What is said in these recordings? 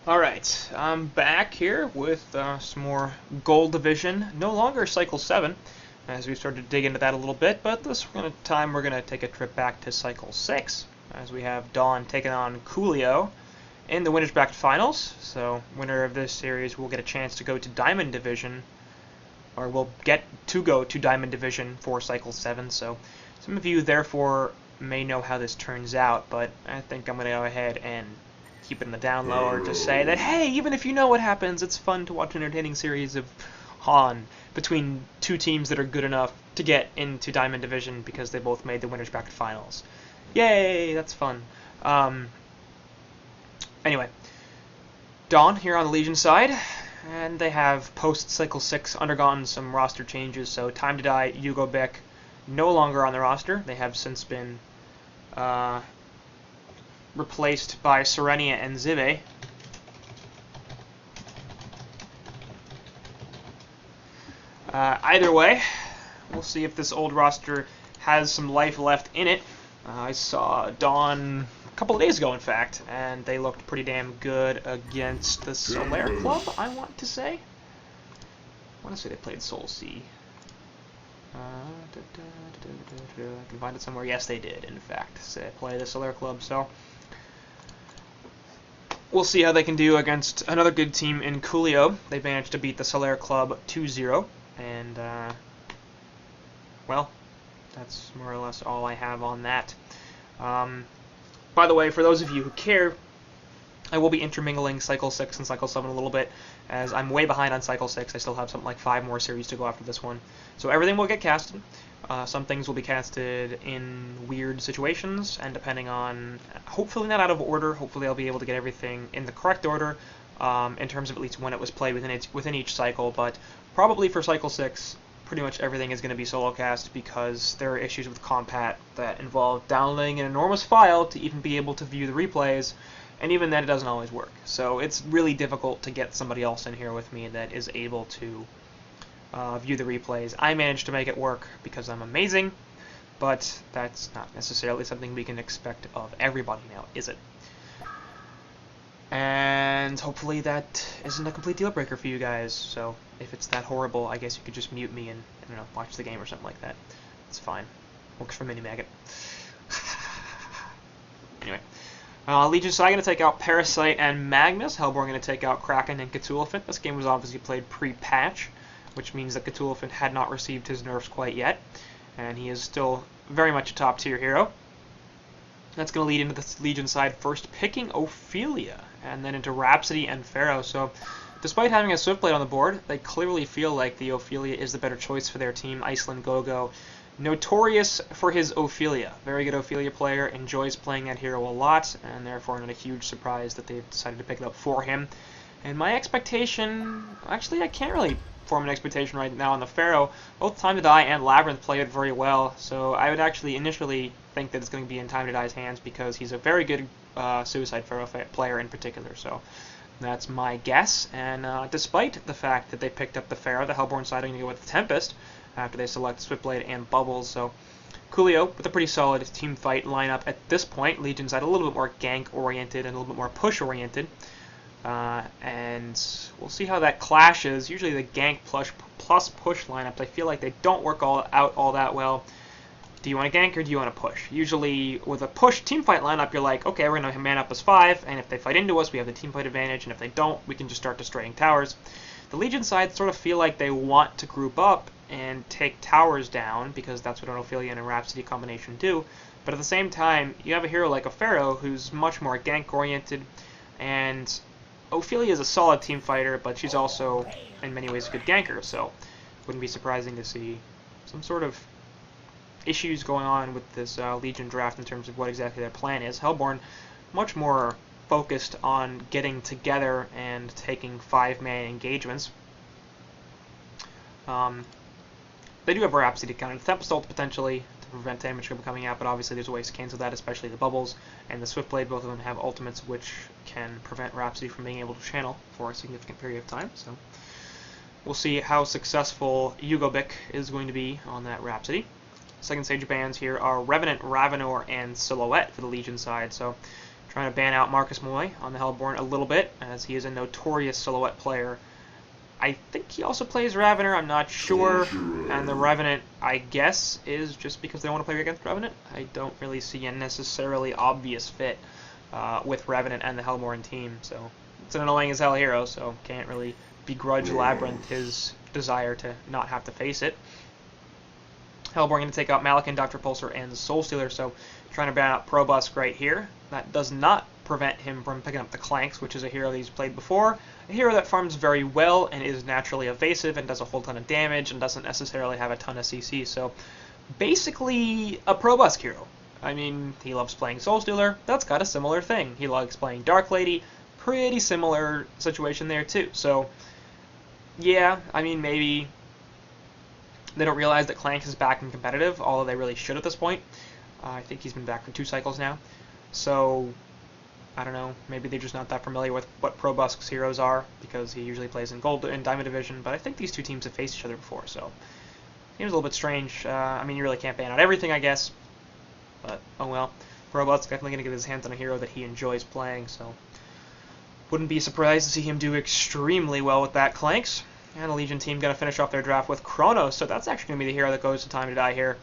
Alright, I'm back here with some more Gold Division. No longer Cycle 7, as we started to dig into that a little bit, but this time we're going to take a trip back to Cycle 6, as we have Dawn taking on CoolIo in the Winners Bracket Finals. So, winner of this series will get a chance to go to Diamond Division, or will get to go to Diamond Division for Cycle 7, so some of you, therefore, may know how this turns out, but I think I'm going to go ahead and keep it in the down low, or just say that, hey, even if you know what happens, it's fun to watch an entertaining series of HoN between two teams that are good enough to get into Diamond Division because they both made the Winners Bracket Finals. Yay, that's fun. Anyway, Dawn here on the Legion side, and they have post-Cycle 6 undergone some roster changes, so Time to Die, WBF, no longer on the roster. They have since been replaced by Serenia and Zive. Either way, we'll see if this old roster has some life left in it. I saw Dawn a couple of days ago, in fact, and they looked pretty damn good against the Solaire Club, I want to say. I want to say they played Soul C. I can find it somewhere. Yes, they did, in fact, play the Solaire Club, so we'll see how they can do against another good team in CoolIo. They managed to beat the Solaire Club 2-0, and, well, that's more or less all I have on that. By the way, for those of you who care, I will be intermingling Cycle 6 and Cycle 7 a little bit, as I'm way behind on Cycle 6. I still have something like 5 more series to go after this one. So everything will get casted. Some things will be casted in weird situations, and depending on, hopefully not out of order, hopefully I'll be able to get everything in the correct order, in terms of at least when it was played within each cycle, but probably for Cycle 6, pretty much everything is going to be solo cast because there are issues with Compat that involve downloading an enormous file to even be able to view the replays, and even then it doesn't always work. So it's really difficult to get somebody else in here with me that is able to view the replays. I managed to make it work because I'm amazing, but that's not necessarily something we can expect of everybody now, is it? And hopefully that isn't a complete deal breaker for you guys. So if it's that horrible, I guess you could just mute me and, I don't know, watch the game or something like that. It's fine. Works for Mini-Maggot. Anyway. Legion side going to take out Parasite and Magnus. Hellborn going to take out Kraken and Cthulhufin. This game was obviously played pre-patch, which means that Cthulhufin had not received his nerfs quite yet, and he is still very much a top-tier hero. That's going to lead into the Legion side first picking Ophelia, and then into Rhapsody and Pharaoh. So, despite having a Swiftblade on the board, they clearly feel like the Ophelia is the better choice for their team. Iceland Gogo, notorious for his Ophelia. Very good Ophelia player, enjoys playing that hero a lot, and therefore not a huge surprise that they've decided to pick it up for him. And my expectation, actually I can't really form an expectation right now on the Pharaoh. Both Time to Die and Labyrinth play it very well, so I would actually initially think that it's going to be in Time to Die's hands because he's a very good Suicide Pharaoh player in particular, so that's my guess. And despite the fact that they picked up the Pharaoh, the Hellborn side are going to go with the Tempest after they select Swiftblade and Bubbles, so CoolIo with a pretty solid team fight lineup at this point. Legion side a little bit more gank-oriented and a little bit more push-oriented. And we'll see how that clashes. Usually the gank plus push lineups, I feel like they don't work out all that well. Do you want to gank or do you want to push? Usually with a push team fight lineup, you're like, okay, we're going to man up as 5, and if they fight into us, we have the team fight advantage, and if they don't, we can just start destroying towers. The Legion side sort of feel like they want to group up and take towers down, because that's what an Ophelia and a Rhapsody combination do, but at the same time, you have a hero like a Pharaoh who's much more gank-oriented, and Ophelia is a solid team fighter, but she's also, in many ways, a good ganker, so wouldn't be surprising to see some sort of issues going on with this Legion draft in terms of what exactly their plan is. Hellborn, much more focused on getting together and taking 5-man engagements. They do have Rhapsody to counter the Tempest ult potentially to prevent damage from coming out, but obviously there's ways to cancel that, especially the Bubbles and the Swiftblade. Both of them have ultimates which can prevent Rhapsody from being able to channel for a significant period of time. So we'll see how successful WBF is going to be on that Rhapsody. Second stage bans here are Revenant, Ravenor, and Silhouette for the Legion side. So Trying to ban out Marcus Moy on the Hellborn a little bit, as he is a notorious silhouette player. I think he also plays Ravener, I'm not sure. And the Revenant, I guess, is just because they want to play against Revenant. I don't really see a necessarily obvious fit with Revenant and the Hellborn team. So it's an annoying as hell hero, so can't really begrudge Labyrinth his desire to not have to face it. Hellborn going to take out Malikan, Dr. Pulsar, and Soulstealer, so trying to ban out Probusk right here. That does not prevent him from picking up the Clanks, which is a hero that he's played before. A hero that farms very well and is naturally evasive and does a whole ton of damage and doesn't necessarily have a ton of CC, so basically a Probusk hero. I mean, he loves playing Soulstealer, that's got a similar thing. He likes playing Dark Lady, pretty similar situation there too. So, yeah, I mean, maybe they don't realize that Clanks is back in competitive, although they really should at this point. I think he's been back for 2 cycles now. So, I don't know, maybe they're just not that familiar with what Probusk's heroes are, because he usually plays in Gold and Diamond Division, but I think these two teams have faced each other before, so it was a little bit strange. I mean, you really can't ban out everything, I guess, but oh well. Probusk's definitely going to get his hands on a hero that he enjoys playing, so wouldn't be surprised to see him do extremely well with that Clanks. And the Legion team going to finish off their draft with Chronos, so that's actually going to be the hero that goes to Time to Die here.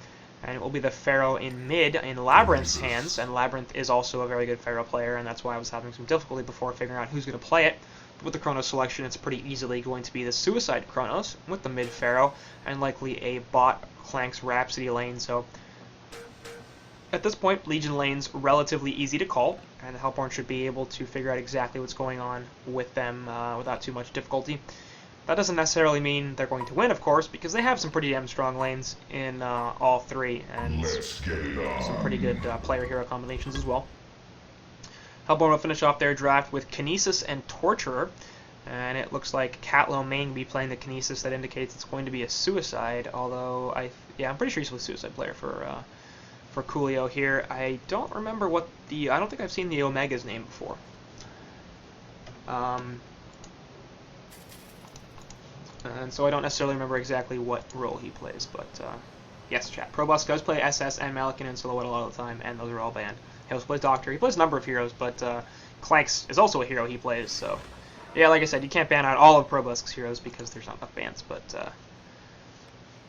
And it will be the Pharaoh in mid in Labyrinth's hands, and Labyrinth is also a very good Pharaoh player, and that's why I was having some difficulty before figuring out who's going to play it. But with the Chronos selection, it's pretty easily going to be the Suicide Chronos with the mid Pharaoh, and likely a bot Clanks Rhapsody lane, so at this point, Legion lane's relatively easy to call, and the Hellborn should be able to figure out exactly what's going on with them without too much difficulty. That doesn't necessarily mean they're going to win, of course, because they have some pretty damn strong lanes in all 3, and some pretty good player-hero combinations as well. Hellborn will finish off their draft with Kinesis and Torturer, and it looks like Catlo may be playing the Kinesis. That indicates it's going to be a Suicide, although I'm pretty sure he's a Suicide player for CoolIo here. I don't remember what I don't think I've seen the Omega's name before. And so I don't necessarily remember exactly what role he plays, but yes, chat. Probusk does play SS and Malikan and Silhouette a lot of the time, and those are all banned. He also plays Doctor. He plays a number of heroes, but Clanks is also a hero he plays, so yeah, like I said, you can't ban out all of Probusk's heroes because there's not enough bans, but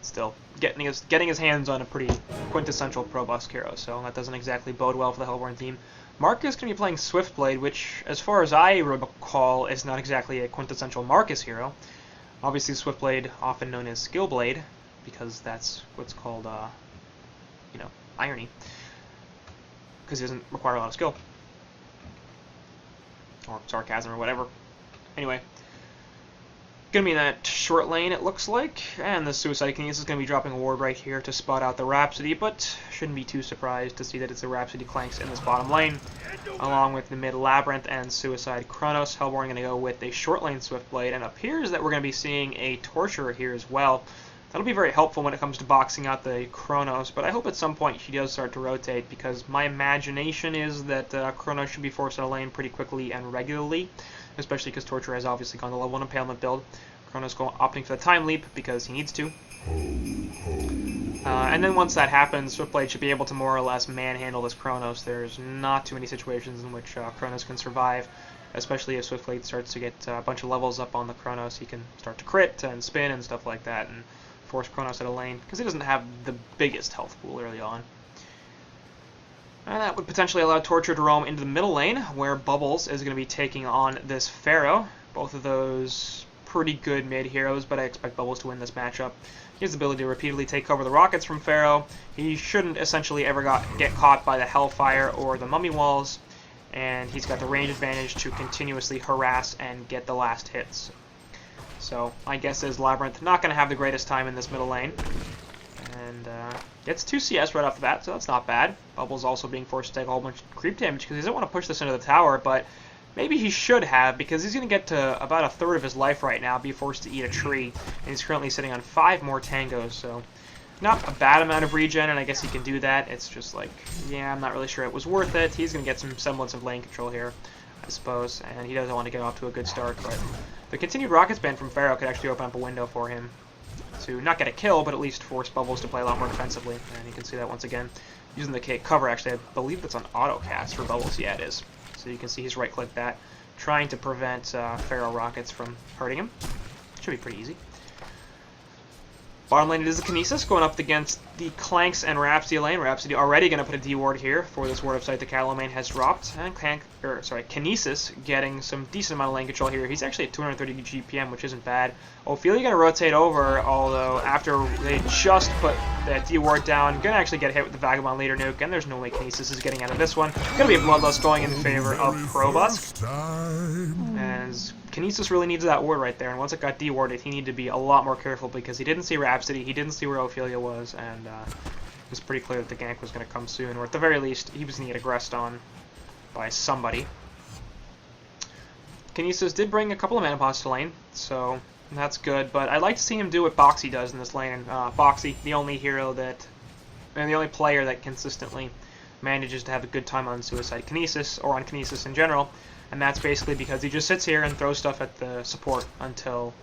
still, getting his hands on a pretty quintessential Probusk hero, so that doesn't exactly bode well for the Hellborn team. Marcus going to be playing Swiftblade, which, as far as I recall, is not exactly a quintessential Marcus hero. Obviously, Swiftblade, often known as Skillblade, because that's what's called, irony, because he doesn't require a lot of skill, or sarcasm, or whatever. Anyway, gonna be in that short lane, it looks like, and the Suicide Kinesis is gonna be dropping a ward right here to spot out the Rhapsody, but shouldn't be too surprised to see that it's a Rhapsody Clanks in this bottom lane, along with the mid Labyrinth and Suicide Chronos. Hellborn gonna go with a short lane Swiftblade, and it appears that we're gonna be seeing a Torturer here as well. That'll be very helpful when it comes to boxing out the Chronos, but I hope at some point she does start to rotate, because my imagination is that Chronos should be forced out of lane pretty quickly and regularly, especially because Torturer has obviously gone the level 1 Impalement build. Chronos opting for the Time Leap because he needs to. And then once that happens, Swiftblade should be able to more or less manhandle this Chronos. There's not too many situations in which Chronos can survive, especially if Swiftblade starts to get a bunch of levels up on the Chronos. He can start to crit and spin and stuff like that and force Chronos out of lane, because he doesn't have the biggest health pool early on. And that would potentially allow Torture to roam into the middle lane, where Bubbles is going to be taking on this Pharaoh. Both of those pretty good mid heroes, but I expect Bubbles to win this matchup. He has the ability to repeatedly take over the rockets from Pharaoh. He shouldn't essentially ever get caught by the Hellfire or the Mummy Walls, and he's got the range advantage to continuously harass and get the last hits. So my guess is Labyrinth not going to have the greatest time in this middle lane, and gets 2 CS right off the bat, so that's not bad. Bubbles also being forced to take a whole bunch of creep damage because he doesn't want to push this into the tower, but maybe he should have, because he's going to get to about a third of his life right now, be forced to eat a tree, and he's currently sitting on 5 more tangos, so not a bad amount of regen, and I guess he can do that. It's just like, yeah, I'm not really sure it was worth it. He's going to get some semblance of lane control here, I suppose, and he doesn't want to get off to a good start, but the continued rockets ban from Pharaoh could actually open up a window for him to not get a kill, but at least force Bubbles to play a lot more defensively, and you can see that once again using the cover. Actually, I believe that's on auto cast for Bubbles. Yeah, it is. So you can see he's right-clicked that, trying to prevent Pharaoh rockets from hurting him. Should be pretty easy. Bottom lane, it is the Kinesis going up against the Clanks and Rhapsody lane. Rhapsody already going to put a D-ward here for this ward of sight the Catalomane has dropped. And Kinesis getting some decent amount of lane control here. He's actually at 230 GPM, which isn't bad. Ophelia going to rotate over, although after they just put that D-ward down, going to actually get hit with the Vagabond Leader nuke, and there's no way Kinesis is getting out of this one. Going to be a Bloodlust going in favor of Probusk. As Kinesis really needs that ward right there, and once it got D-warded, he needed to be a lot more careful because he didn't see Rhapsody, he didn't see where Ophelia was, and it was pretty clear that the gank was going to come soon, or at the very least, he was going to get aggressed on by somebody. Kinesis did bring a couple of mana pots to lane, so that's good, but I'd like to see him do what Boxy does in this lane, and Boxy, the only hero that, and the only player that consistently manages to have a good time on Suicide Kinesis, or on Kinesis in general, and that's basically because he just sits here and throws stuff at the support until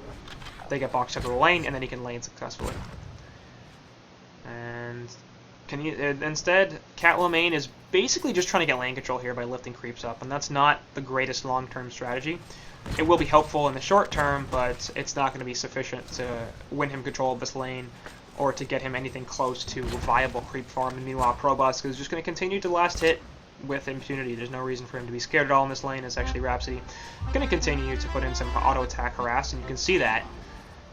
they get boxed out of the lane, and then he can lane successfully. And instead, Catalomane is basically just trying to get lane control here by lifting creeps up, and that's not the greatest long-term strategy. It will be helpful in the short term, but it's not going to be sufficient to win him control of this lane or to get him anything close to a viable creep farm. And meanwhile, Probusk is just going to continue to last hit with impunity. There's no reason for him to be scared at all in this lane. It's actually Rhapsody going to continue to put in some auto-attack harass, and you can see that.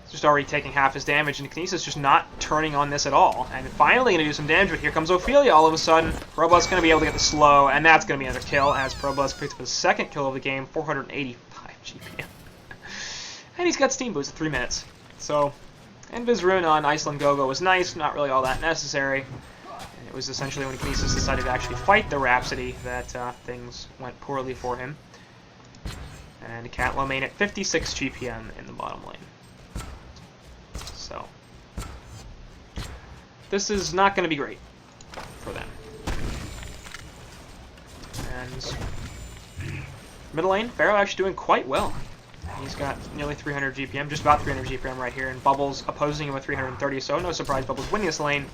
It's just already taking half his damage, and Kinesis just not turning on this at all. And finally going to do some damage, but here comes Ophelia all of a sudden. Probusk's going to be able to get the slow, and that's going to be another kill, as Probusk picks up his second kill of the game, 485 GPM. And he's got Steam Boost at 3 minutes. So, Invis Rune on Iceland Gogo was nice, not really all that necessary. And it was essentially when Kinesis decided to actually fight the Rhapsody that things went poorly for him. And Catalomane at 56 GPM in the bottom lane. So, this is not going to be great for them. And middle lane, Pharaoh actually doing quite well. He's got nearly 300 GPM, just about 300 GPM right here, and Bubbles opposing him with 330, so no surprise Bubbles winning this lane.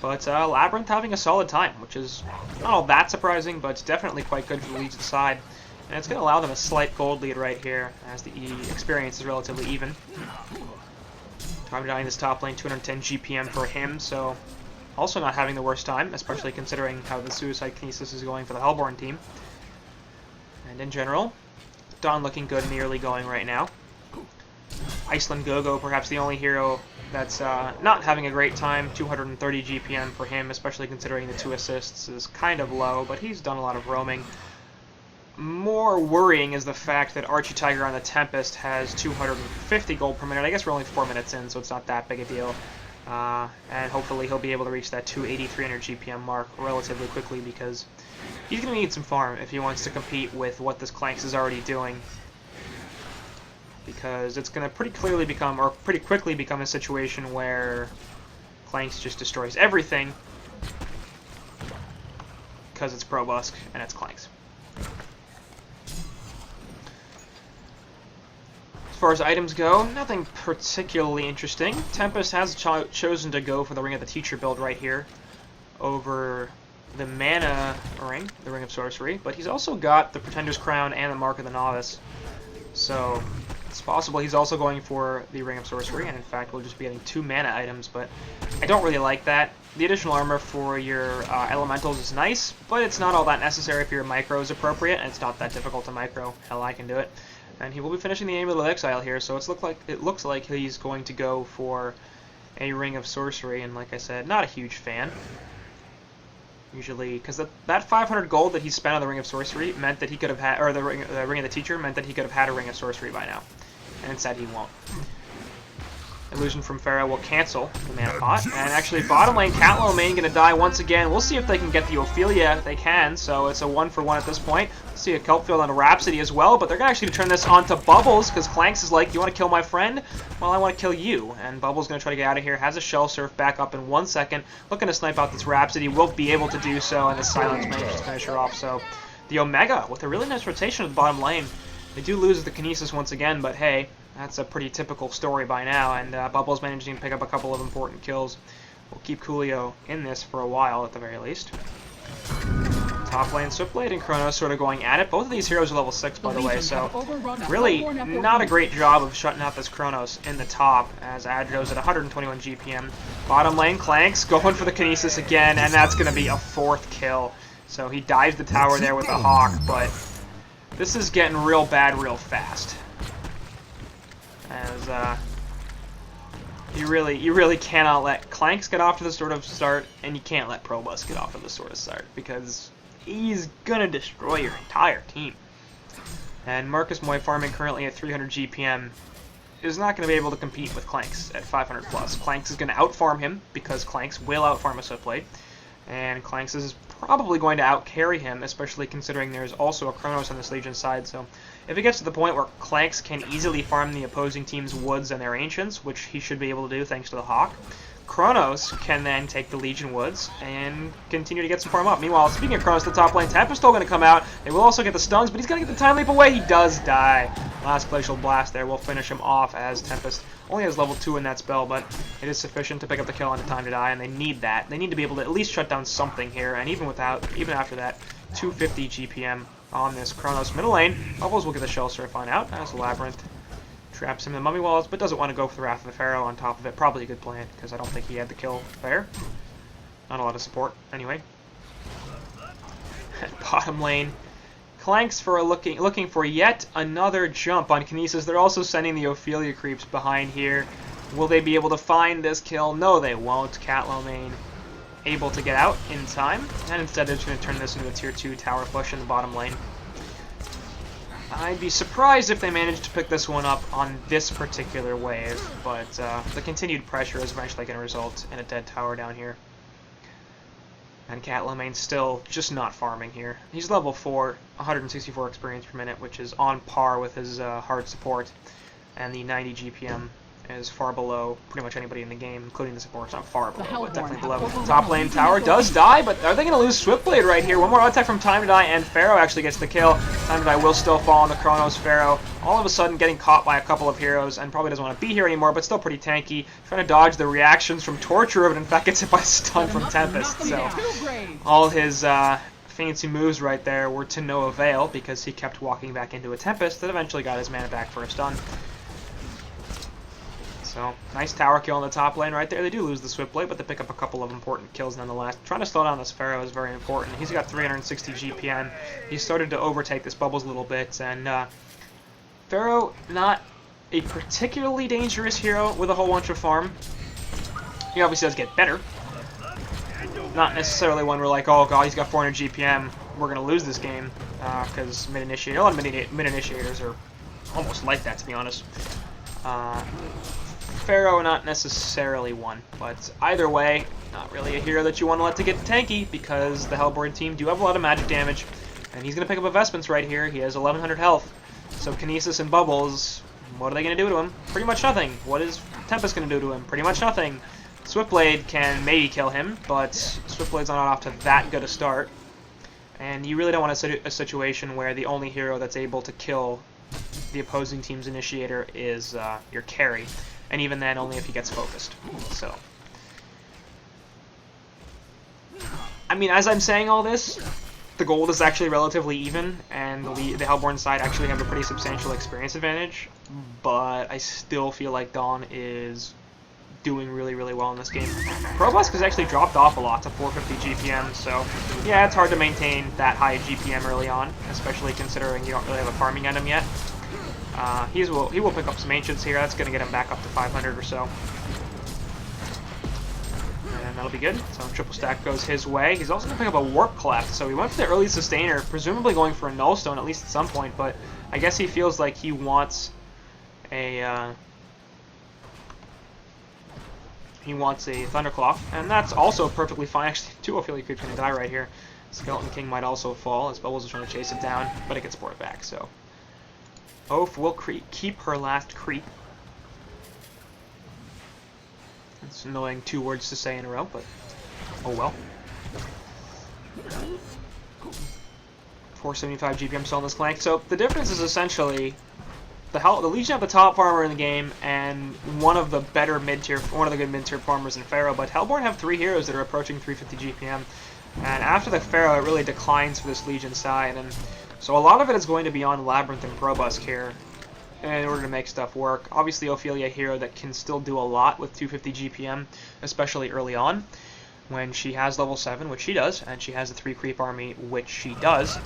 But Labyrinth having a solid time, which is not all that surprising, but it's definitely quite good for the leads side. And it's going to allow them a slight gold lead right here, as the experience is relatively even. Time to die in this top lane, 210 GPM for him, so also not having the worst time, especially considering how the Suicide Kinesis is going for the Hellborn team. And in general, Dawn looking good in the early going right now. Iceland Gogo, perhaps the only hero that's not having a great time. 230 GPM for him, especially considering the 2 assists is kind of low, but he's done a lot of roaming. More worrying is the fact that Archie Tiger on the Tempest has 250 gold per minute. I guess we're only 4 minutes in, so it's not that big a deal. And hopefully he'll be able to reach that 280, 300 GPM mark relatively quickly, because he's going to need some farm if he wants to compete with what this Clanks is already doing. Because it's going to pretty quickly become a situation where Clanks just destroys everything because it's Probusk and it's Clanks. As far as items go, nothing particularly interesting. Tempest has chosen to go for the Ring of the Teacher build right here over the Mana Ring, the Ring of Sorcery, but he's also got the Pretender's Crown and the Mark of the Novice. So it's possible he's also going for the Ring of Sorcery, and in fact we'll just be getting 2 mana items, but I don't really like that. The additional armor for your elementals is nice, but it's not all that necessary if your micro is appropriate, and it's not that difficult to micro. Hell, I can do it. And he will be finishing the Amulet of Exile here, so it looks like he's going to go for a Ring of Sorcery, and like I said, not a huge fan. Usually, because that 500 gold that he spent on the Ring of Sorcery meant that he could have had, or the Ring of the Teacher meant that he could have had a Ring of Sorcery by now, and instead he won't. Illusion from Pharaoh will cancel the mana pot, and actually bottom lane Catalomane going to die once again. We'll see if they can get the Ophelia. They can, so it's a 1-for-1 at this point. We'll see a Kelp Field on a Rhapsody as well, but they're going to actually turn this onto Bubbles, because Clanks is like, you want to kill my friend? Well, I want to kill you. And Bubbles going to try to get out of here, has a Shell Surf back up in 1 second, looking to snipe out this Rhapsody, will be able to do so, and the Silence manages to finish her off. So the Omega, with a really nice rotation of the bottom lane. They do lose the Kinesis once again, but hey, that's a pretty typical story by now, and Bubbles managing to pick up a couple of important kills. We'll keep CoolIo in this for a while at the very least. Top lane, Switchblade and Chronos sort of going at it. Both of these heroes are level 6, by the way, so really not a great job of shutting out this Chronos in the top, as Adro's at 121 GPM. Bottom lane, Clanks going for the Kinesis again, and that's going to be a 4th kill. So he dives the tower there with a Hawk, but this is getting real bad real fast. As you really cannot let Clanks get off to the sort of start, and you can't let Probus get off to the sort of start, because he's gonna destroy your entire team. And Marcus Moy, farming currently at 300 GPM, is not going to be able to compete with Clanks at 500 plus. Clanks is going to outfarm him, because Clanks will outfarm a Switchblade, and Clanks is probably going to outcarry him, especially considering there's also a Chronos on this Legion side. So if it gets to the point where Clanks can easily farm the opposing team's woods and their ancients, which he should be able to do thanks to the Hawk, Chronos can then take the Legion woods and continue to get some farm up. Meanwhile, speaking of Chronos, the top lane, Tempest still going to come out. They will also get the stuns, but he's going to get the time leap away. He does die. Last Glacial Blast there will finish him off, as Tempest only has level 2 in that spell, but it is sufficient to pick up the kill on the time to die, and they need that. They need to be able to at least shut down something here, and even after that, 250 GPM on this Chronos middle lane. Bubbles will get the Shell Surf on out, as Labyrinth traps him in the Mummy Walls, but doesn't want to go for the Wrath of the Pharaoh on top of it. Probably a good plan, because I don't think he had the kill there. Not a lot of support, anyway. Bottom lane, Clanks for looking for yet another jump on Kinesis. They're also sending the Ophelia creeps behind here. Will they be able to find this kill? No, they won't. Catlomain able to get out in time, and instead they're just going to turn this into a tier 2 tower push in the bottom lane. I'd be surprised if they managed to pick this one up on this particular wave, but the continued pressure is eventually going to result in a dead tower down here. And Catlomain's still just not farming here. He's level 4, 164 experience per minute, which is on par with his hard support, and the 90 GPM is far below pretty much anybody in the game, including the supports. Not far below, but definitely below. Top lane tower does die, but are they going to lose Switchblade right here? One more attack from Time to Die, and Pharaoh actually gets the kill. Time to Die will still fall on the Chronos. Pharaoh all of a sudden getting caught by a couple of heroes, and probably doesn't want to be here anymore, but still pretty tanky. Trying to dodge the reactions from Torture, but in fact gets hit by stun from Tempest. So all his fancy moves right there were to no avail, because he kept walking back into a Tempest that eventually got his mana back for a stun. So, nice tower kill in the top lane right there. They do lose the Switchblade, but they pick up a couple of important kills nonetheless. Trying to slow down this Pharaoh is very important. He's got 360 GPM. He's started to overtake this Bubbles a little bit, and Pharaoh, not a particularly dangerous hero with a whole bunch of farm. He obviously does get better. Not necessarily one where like, oh god, he's got 400 GPM, we're going to lose this game, because mid-initiator, a lot of mid-initiators are almost like that, to be honest. Pharaoh, not necessarily one, but either way, not really a hero that you want to let to get tanky, because the Hellborn team do have a lot of magic damage, and he's going to pick up investments right here. He has 1100 health, so Kinesis and Bubbles, what are they going to do to him? Pretty much nothing. What is Tempest going to do to him? Pretty much nothing. Switchblade can maybe kill him, but Switchblade's not off to that good a start, and you really don't want a situation where the only hero that's able to kill the opposing team's initiator is your carry. And even then, only if he gets focused. So, I mean, as I'm saying all this, the gold is actually relatively even, and the Hellborn side actually have a pretty substantial experience advantage, but I still feel like Dawn is doing really, really well in this game. Probus has actually dropped off a lot to 450 GPM, so yeah, it's hard to maintain that high GPM early on, especially considering you don't really have a farming item yet. He will pick up some Ancients here. That's going to get him back up to 500 or so. And that'll be good. So triple stack goes his way. He's also going to pick up a Warp Cleft. So he went for the early Sustainer, presumably going for a Nullstone at least at some point, but I guess he feels like he wants a Thunderclaw, and that's also perfectly fine. Actually, 2 Ophelia Creeps going to die right here. Skeleton King might also fall as Bubbles is trying to chase it down, but it gets brought back, so Oph will keep her last creep. It's annoying 2 words to say in a row, but oh well. 475 GPM still on this flank. So the difference is essentially the Legion have the top farmer in the game and one of the good mid-tier farmers in Pharaoh, but Hellborn have 3 heroes that are approaching 350 GPM. And after the Pharaoh, it really declines for this Legion side, and so a lot of it is going to be on Labyrinth and Probusk here in order to make stuff work. Obviously, Ophelia, a hero that can still do a lot with 250 GPM, especially early on, when she has level 7, which she does, and she has a 3 creep army, which she does.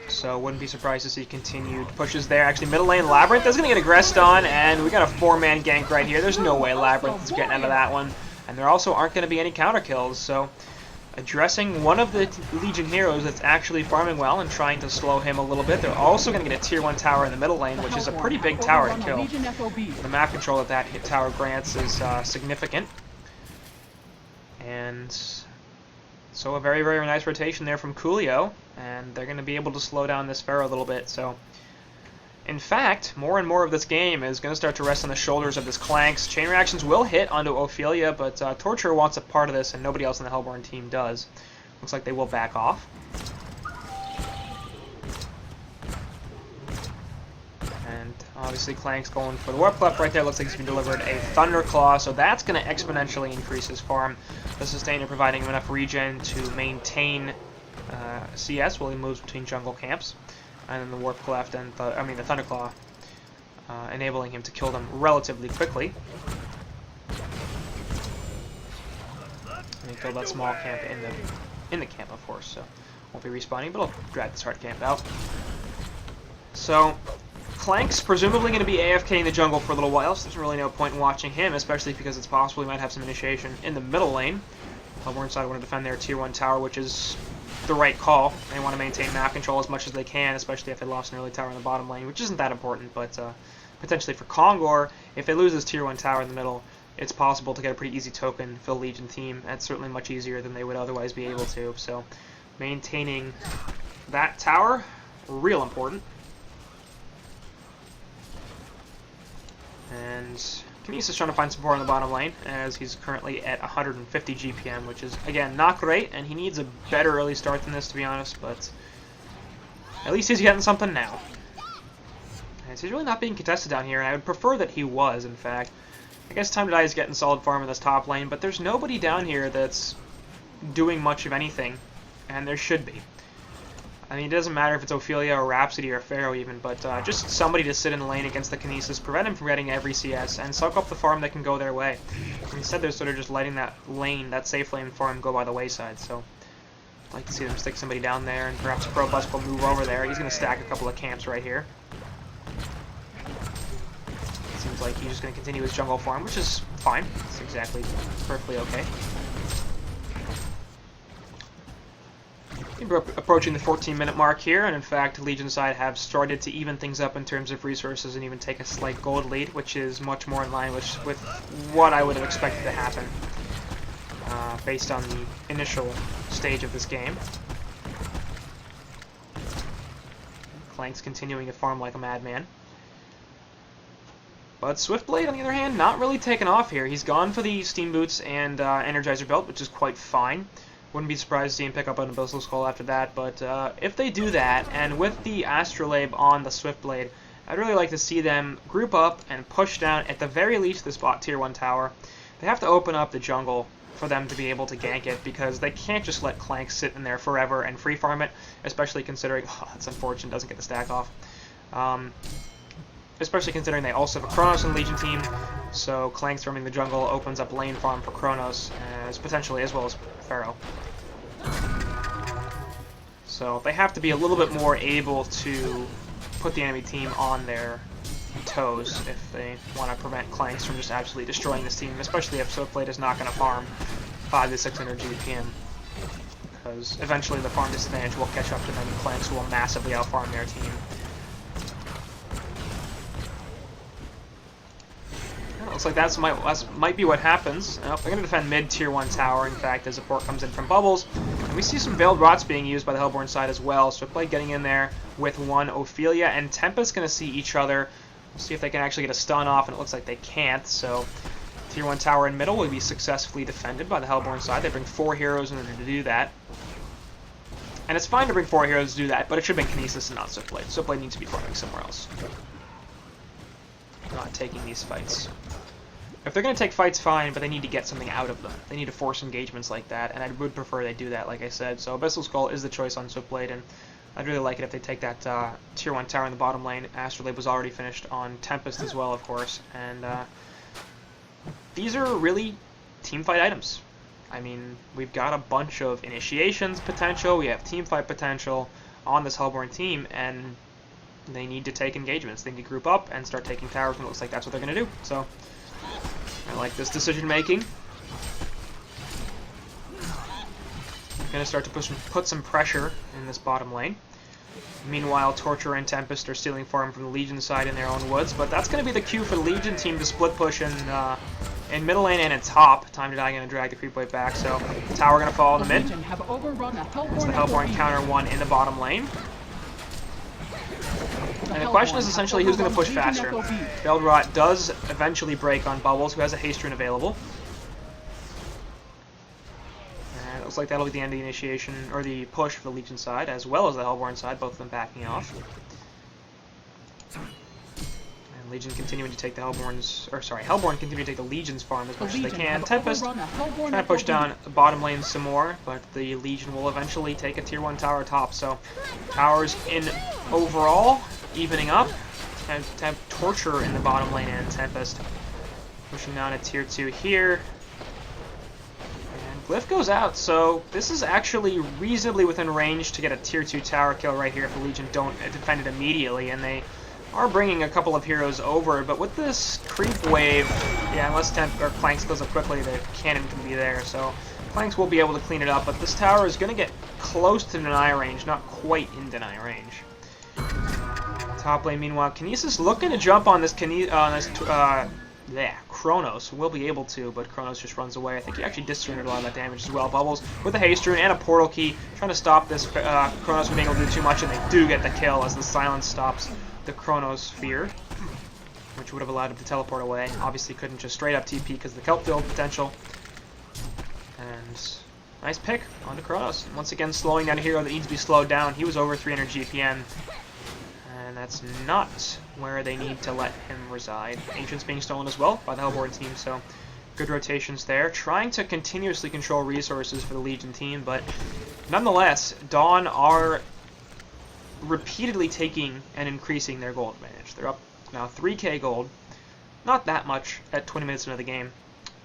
So wouldn't be surprised to see continued pushes there. Actually, middle lane, Labyrinth is going to get aggressed on, and we got a 4-man gank right here. There's no way Labyrinth is getting out of that one. And there also aren't going to be any counter kills, so addressing one of the Legion heroes that's actually farming well and trying to slow him a little bit. They're also going to get a tier 1 tower in the middle lane, which is a pretty big tower to kill. The map control that that hit tower grants is significant. And so a very, very nice rotation there from CoolIo, and they're going to be able to slow down this Pharaoh a little bit. So, in fact, more and more of this game is going to start to rest on the shoulders of this Clanks. Chain reactions will hit onto Ophelia, but Torture wants a part of this, and nobody else in the Hellborn team does. Looks like they will back off. And obviously Clanks going for the Warp Clef right there. Looks like he's been delivered a Thunderclaw, so that's going to exponentially increase his farm. The Sustainer providing him enough regen to maintain CS while he moves between jungle camps. And then the Warp Cleft and the Thunderclaw, enabling him to kill them relatively quickly. And he killed that small camp in the camp, of course, so won't be respawning, but I'll drag this hard camp out. So Clank's presumably going to be AFK in the jungle for a little while, so there's really no point in watching him, especially because it's possible he might have some initiation in the middle lane. Hellborn side want to defend their tier 1 tower, which is the right call. They want to maintain map control as much as they can, especially if they lost an early tower in the bottom lane, which isn't that important, but potentially for Kongor, if they lose this tier 1 tower in the middle, it's possible to get a pretty easy token for the Legion team. That's certainly much easier than they would otherwise be able to, so maintaining that tower, real important. And Kinesis trying to find support in the bottom lane, as he's currently at 150 GPM, which is, again, not great, and he needs a better early start than this, to be honest, but at least he's getting something now. And he's really not being contested down here, and I would prefer that he was, in fact. I guess Time to Die is getting solid farm in this top lane, but there's nobody down here that's doing much of anything, and there should be. I mean, it doesn't matter if it's Ophelia or Rhapsody or Pharaoh even, but just somebody to sit in the lane against the Kinesis, prevent him from getting every CS, and suck up the farm that can go their way. Instead, they're sort of just letting that lane, that safe lane for him, go by the wayside. So I'd like to see them stick somebody down there, and perhaps Probusk will move over there. He's going to stack a couple of camps right here. It seems like he's just going to continue his jungle farm, which is fine. It's exactly perfectly okay. We're approaching the 14-minute mark here, and in fact, Legion side have started to even things up in terms of resources and even take a slight gold lead, which is much more in line with what I would have expected to happen based on the initial stage of this game. Clank's continuing to farm like a madman. But Swiftblade, on the other hand, not really taken off here. He's gone for the Steam Boots and Energizer Belt, which is quite fine. Wouldn't be surprised to see him pick up an Abyssal Skull after that, but if they do that, and with the Astrolabe on the Swiftblade, I'd really like to see them group up and push down, at the very least, this tier 1 tower. They have to open up the jungle for them to be able to gank it, because they can't just let Clank sit in there forever and free farm it, especially considering, oh, that's unfortunate, doesn't get the stack off. Especially considering they also have a Chronos and Legion team, so Clank's farming the jungle opens up lane farm for Chronos, potentially as well as Pharaoh. So they have to be a little bit more able to put the enemy team on their toes if they want to prevent Clanks from just absolutely destroying this team, especially if Swiftblade is not going to farm 500 to 600 GPM, because eventually the farm disadvantage will catch up to them and Clanks will massively outfarm their team. Looks like that might be what happens. They're going to defend mid tier 1 tower, in fact, as support comes in from Bubbles. And we see some Veiled Rots being used by the Hellborn side as well. Swiftblade getting in there with one Ophelia, and Tempest going to see each other. See if they can actually get a stun off, and it looks like they can't. So tier 1 tower in middle will be successfully defended by the Hellborn side. They bring 4 heroes in order to do that. And it's fine to bring 4 heroes to do that, but it should have been Kinesis and not Swiftblade. Swiftblade needs to be farming somewhere else, not taking these fights. If they're going to take fights, fine, but they need to get something out of them. They need to force engagements like that, and I would prefer they do that, like I said. So Abyssal Skull is the choice on Swiftblade, and I'd really like it if they take that Tier 1 tower in the bottom lane. Astrolabe was already finished on Tempest as well, of course, and these are really teamfight items. I mean, we've got a bunch of initiations potential, we have teamfight potential on this Hellborn team, and they need to take engagements. They need to group up and start taking towers, and it looks like that's what they're going to do. So I like this decision making. Going to start to put some pressure in this bottom lane. Meanwhile, Torture and Tempest are stealing farm from the Legion side in their own woods, but that's going to be the cue for the Legion team to split push in middle lane and in top. Time to Die going to drag the creep wave back, so the tower going to fall in the mid. It's the Hellborn counter one in the bottom lane. And the question is essentially who's going to push faster. Beldrot does eventually break on Bubbles, who has a haste rune available. And it looks like that'll be the end of the initiation, or the push for the Legion side, as well as the Hellborn side, both of them backing off. And Legion continuing to take the Hellborn continue to take the Legion's farm as much as they can. Tempest trying to push down the bottom lane some more, but the Legion will eventually take a Tier 1 tower top. So towers in overall, evening up. And have Torture in the bottom lane and Tempest pushing down a Tier 2 here. And Glyph goes out, so this is actually reasonably within range to get a Tier 2 tower kill right here if the Legion don't defend it immediately, and they are bringing a couple of heroes over, but with this creep wave, yeah, unless Clanks goes up quickly, the cannon can be there, so Clanks will be able to clean it up, but this tower is going to get close to deny range, not quite in deny range. Top lane, meanwhile, Kinesis looking to jump on this Chronos. Will be able to, but Chronos just runs away. I think he actually disregarded a lot of that damage as well. Bubbles with a haste rune and a portal key, trying to stop this Chronos from being able to do too much, and they do get the kill as the silence stops the Chronos Sphere, which would have allowed him to teleport away. Obviously couldn't just straight up TP because of the kelp field potential. And nice pick onto Chronos. Once again, slowing down a hero that needs to be slowed down. He was over 300 GPM. And that's not where they need to let him reside. Ancient's being stolen as well by the Hellborn team, so good rotations there. Trying to continuously control resources for the Legion team, but nonetheless, Dawn are repeatedly taking and increasing their gold advantage. They're up now 3k gold. Not that much at 20 minutes into the game,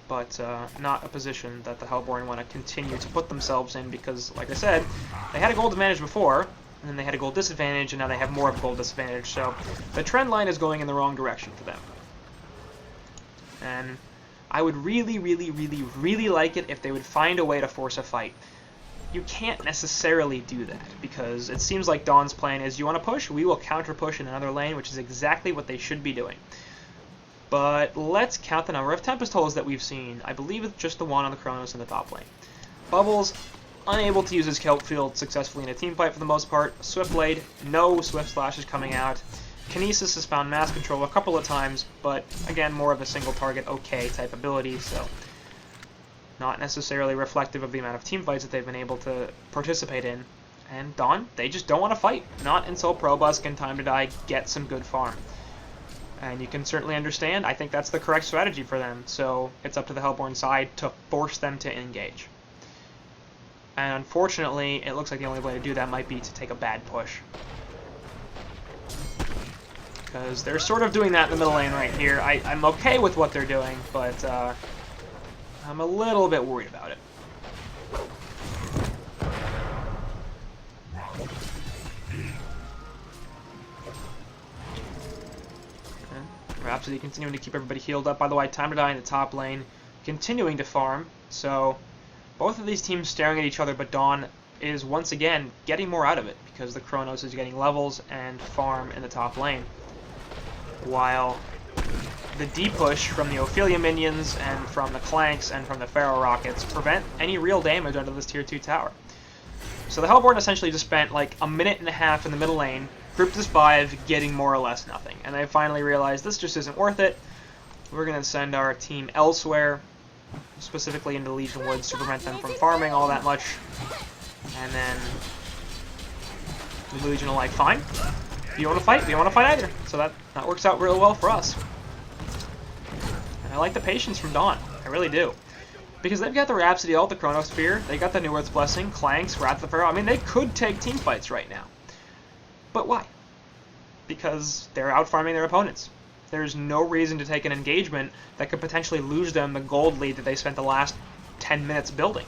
but not a position that the Hellborn want to continue to put themselves in because, like I said, they had a gold advantage before, and then they had a gold disadvantage, and now they have more of a gold disadvantage. So the trend line is going in the wrong direction for them. And I would really, really, really, really like it if they would find a way to force a fight. You can't necessarily do that, because it seems like Dawn's plan is, you want to push? We will counter push in another lane, which is exactly what they should be doing. But let's count the number of Tempest holes that we've seen. I believe it's just the one on the Chronos in the top lane. Bubbles, unable to use his kelp field successfully in a team fight for the most part. Swiftblade, no Swift Slashes coming out. Kinesis has found mass control a couple of times, but again, more of a single target okay type ability, so not necessarily reflective of the amount of team fights that they've been able to participate in. And Dawn, they just don't want to fight. Not until Probusk and Time to Die get some good farm. And you can certainly understand, I think that's the correct strategy for them, so it's up to the Hellborn side to force them to engage. And unfortunately, it looks like the only way to do that might be to take a bad push. Because they're sort of doing that in the middle lane right here. I'm okay with what they're doing, but I'm a little bit worried about it. Rhapsody continuing to keep everybody healed up. By the way, Time to Die in the top lane, continuing to farm. So both of these teams staring at each other, but Dawn is once again getting more out of it because the Chronos is getting levels and farm in the top lane. While the D-push from the Ophelia minions and from the Clanks and from the Pharaoh rockets prevent any real damage under this tier 2 tower. So the Hellborn essentially just spent like a minute and a half in the middle lane, grouped as 5, getting more or less nothing. And they finally realized this just isn't worth it. We're going to send our team elsewhere, specifically into Legion Woods, to prevent them from farming all that much. And then the Legion will like, fine, if you want to fight, we don't want to fight either. So that works out real well for us. And I like the patience from Dawn. I really do. Because they've got the Rhapsody ult, the Chronosphere, they got the New Earth's Blessing, Clanks, Wrath of Pharaoh. I mean, they could take team fights right now. But why? Because they're out-farming their opponents. There's no reason to take an engagement that could potentially lose them the gold lead that they spent the last 10 minutes building.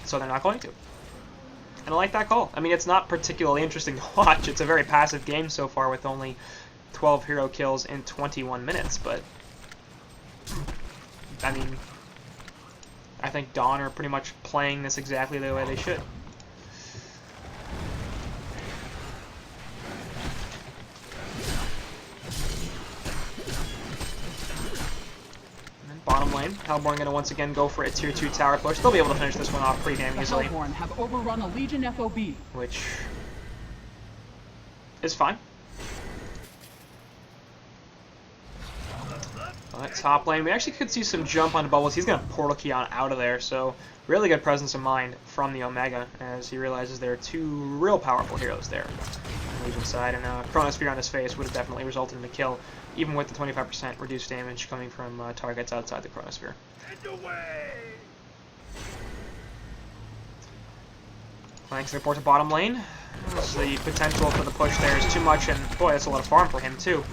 So they're not going to. And I like that call. I mean, it's not particularly interesting to watch. It's a very passive game so far with only 12 hero kills in 21 minutes. But, I mean, I think Dawn are pretty much playing this exactly the way they should. Bottom lane, Hellborn going to once again go for a tier 2 tower push. They'll be able to finish this one off pretty damn easily. Hellborn have overrun a Legion FOB. Which is fine. Alright, top lane. We actually could see some jump on Bubbles. He's going to Portal Key on out of there, so really good presence of mind from the Omega as he realizes there are two real powerful heroes there on the Legion side, and Chronosphere on his face would have definitely resulted in a kill, even with the 25% reduced damage coming from targets outside the Chronosphere. Flanks report to bottom lane. The potential for the push there is too much, and boy, that's a lot of farm for him too.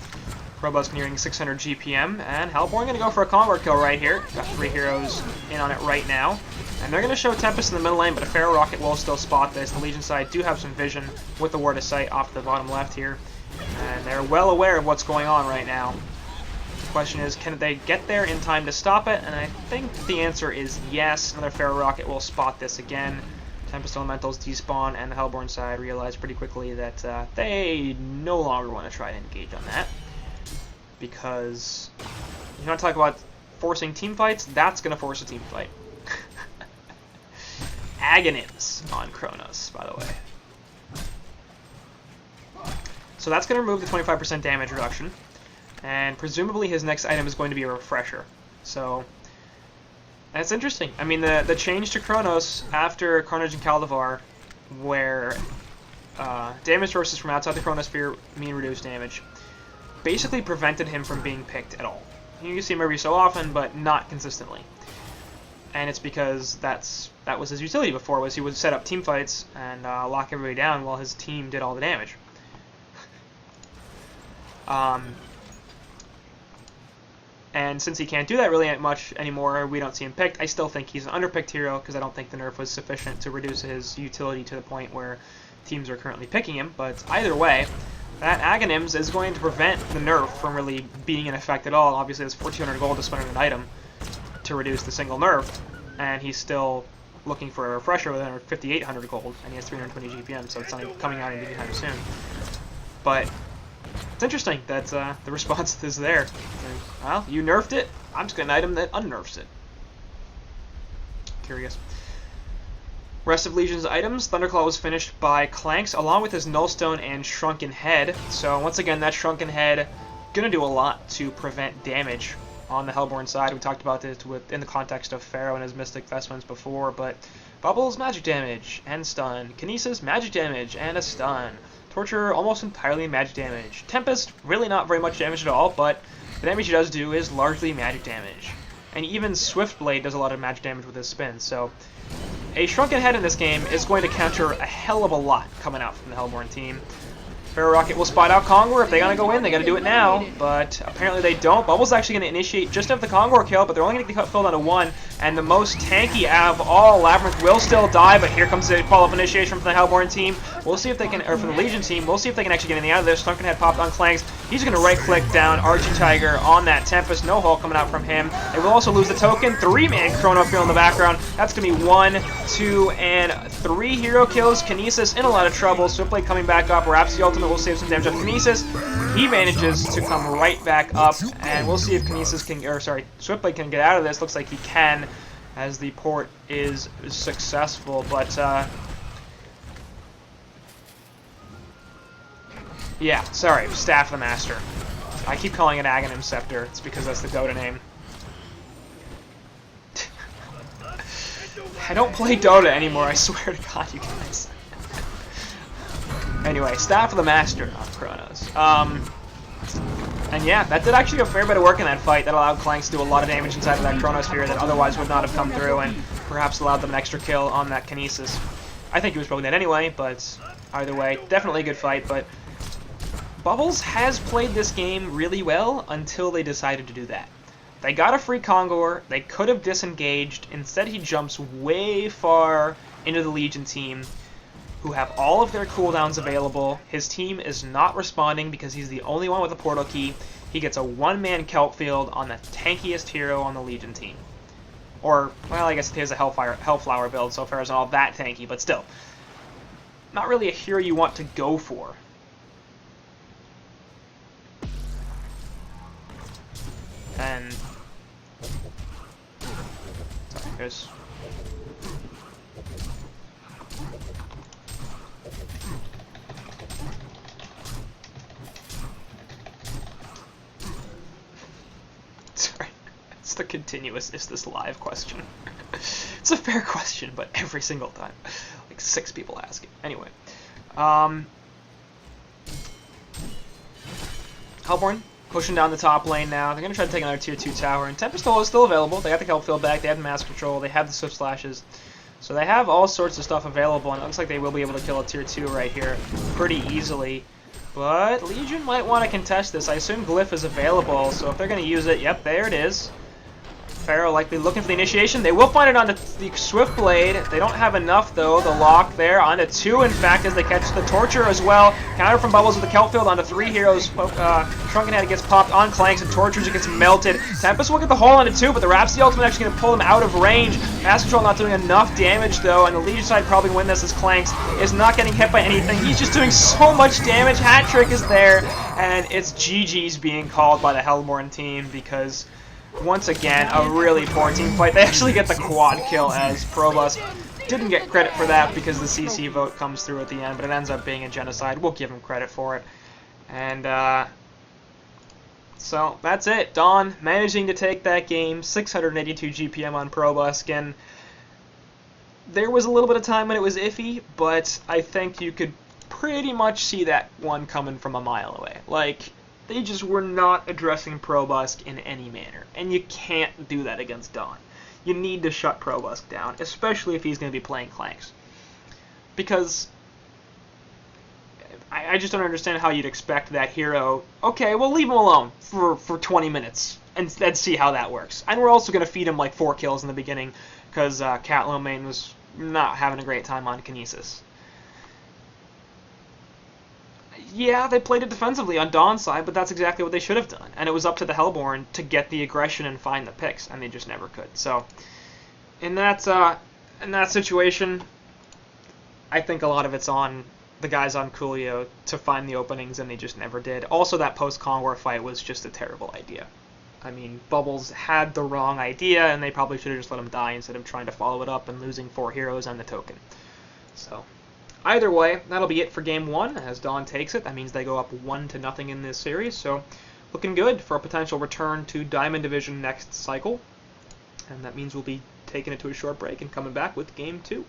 Robo's nearing 600 GPM, and Hellborn going to go for a Conquer kill right here. Got 3 heroes in on it right now. And they're going to show Tempest in the middle lane, but a Pharaoh Rocket will still spot this. The Legion side do have some vision with the Ward of Sight off the bottom left here. And they're well aware of what's going on right now. The question is, can they get there in time to stop it? And I think the answer is yes. Another Pharaoh Rocket will spot this again. Tempest Elementals despawn, and the Hellborn side realize pretty quickly that they no longer want to try to engage on that. Because you want to talk about forcing team fights, that's going to force a team fight. Aghanim's on Kronos, by the way. So that's going to remove the 25% damage reduction, and presumably his next item is going to be a refresher. So that's interesting. I mean, the change to Kronos after Carnage and Caldivar, where damage sources from outside the Chronosphere mean reduced damage, basically prevented him from being picked at all. You can see him every so often, but not consistently. And it's because that was his utility before, was he would set up team fights and lock everybody down while his team did all the damage. And since he can't do that really much anymore, we don't see him picked. I still think he's an underpicked hero because I don't think the nerf was sufficient to reduce his utility to the point where teams are currently picking him. But either way, that Aghanim's is going to prevent the nerf from really being in effect at all. Obviously, there's 1,400 gold to spend on an item to reduce the single nerf, and he's still looking for a refresher with 5,800 gold, and he has 320 GPM, so it's not coming out anytime soon. But it's interesting that the response is there. And, well, you nerfed it, I'm just going to item that unnerfs it. Curious. Rest of Legion's items, Thunderclaw was finished by Clanks, along with his Nullstone and Shrunken Head. So once again, that Shrunken Head going to do a lot to prevent damage on the Hellborn side. We talked about this in the context of Pharaoh and his Mystic Vestments before, but Bubbles, magic damage and stun. Kinesis, magic damage and a stun. Torture, almost entirely magic damage. Tempest, really not very much damage at all, but the damage he does do is largely magic damage. And even Swiftblade does a lot of magic damage with his spin, so a Shrunken Head in this game is going to counter a hell of a lot coming out from the Hellborn team. Pharaoh Rocket will spot out Kongor. If they gotta go in, they gotta do it now, but apparently they don't. Bubble's actually gonna initiate just after the Kongor kill, but they're only gonna get filled down to 1, and the most tanky out of all, Labyrinth will still die, but here comes the follow-up initiation from the Hellborn team. We'll see if they can, or from the Legion team, we'll see if they can actually get anything out of this. Shrunken Head popped on Clanks. He's gonna right-click down Archie Tiger on that Tempest. No hull coming out from him. They will also lose the token. 3-man Chrono Field in the background. That's gonna be 1, 2, and 3 hero kills. Kinesis in a lot of trouble. Swiftblade coming back up. Rhapsody Ultimate will save some damage on Kinesis. He manages to come right back up, and we'll see if Kinesis can, or sorry, Swiftblade can get out of this. Looks like he can, as the port is successful, but yeah, sorry, Staff of the Master. I keep calling it Aghanim Scepter. It's because that's the Dota name. I don't play Dota anymore, I swear to God, you guys. Anyway, Staff of the Master on Kronos. And yeah, that did actually a fair bit of work in that fight. That allowed Clanks to do a lot of damage inside of that Chronosphere that otherwise would not have come through, and perhaps allowed them an extra kill on that Kinesis. I think he was probably dead anyway, but either way, definitely a good fight. But Bubbles has played this game really well until they decided to do that. They got a free Kongor, they could have disengaged, instead he jumps way far into the Legion team, who have all of their cooldowns available. His team is not responding because he's the only one with a portal key. He gets a one-man kelp field on the tankiest hero on the Legion team. Or, well, I guess he has a Hellflower build, so far isn't all that tanky, but still. Not really a hero you want to go for. And... sorry, here's... sorry. It's the continuous is this live question. It's a fair question, but every single time. Like 6 people ask it. Anyway. Hellborn pushing down the top lane now. They're going to try to take another tier 2 tower. And Tempest is still available. They got the kelp field back. They have the mass control. They have the swift slashes. So they have all sorts of stuff available. And it looks like they will be able to kill a tier 2 right here pretty easily. But Legion might want to contest this. I assume Glyph is available. So if they're going to use it, yep, there it is. Pharaoh likely looking for the initiation. They will find it on the Swift Blade. They don't have enough, though. The lock there onto 2, in fact, as they catch the Torture as well. Counter from Bubbles with the kelp field onto 3 heroes. Shrunken Head gets popped on Clanks, and Torture gets melted. Tempest will get the hole onto 2, but the Rhapsody ultimate actually going to pull them out of range. Mass Control not doing enough damage, though, and the Legion side probably win this as Clanks is not getting hit by anything. He's just doing so much damage. Hat Trick is there, and it's GG's being called by the Hellborn team because... once again, a really poor team fight. They actually get the quad kill as Probus didn't get credit for that because the CC vote comes through at the end, but it ends up being a genocide. We'll give him credit for it. And so that's it. Dawn managing to take that game, 682 GPM on Probus. And there was a little bit of time when it was iffy, but I think you could pretty much see that one coming from a mile away. Like, they just were not addressing Probusk in any manner. And you can't do that against Dawn. You need to shut Probusk down, especially if he's going to be playing Clanks. Because I just don't understand how you'd expect that hero, okay, we'll leave him alone for 20 minutes and see how that works. And we're also going to feed him like 4 kills in the beginning because Cat Lomain was not having a great time on Kinesis. Yeah, they played it defensively on Dawn's side, but that's exactly what they should have done. And it was up to the Hellborn to get the aggression and find the picks, and they just never could. So, in that situation, I think a lot of it's on the guys on CoolIo to find the openings, and they just never did. Also, that post-Kongor fight was just a terrible idea. I mean, Bubbles had the wrong idea, and they probably should have just let him die instead of trying to follow it up and losing 4 heroes and the token. So... either way, that'll be it for Game 1 as Dawn takes it. That means they go up 1-0 in this series, so looking good for a potential return to Diamond Division next cycle. And that means we'll be taking it to a short break and coming back with Game 2.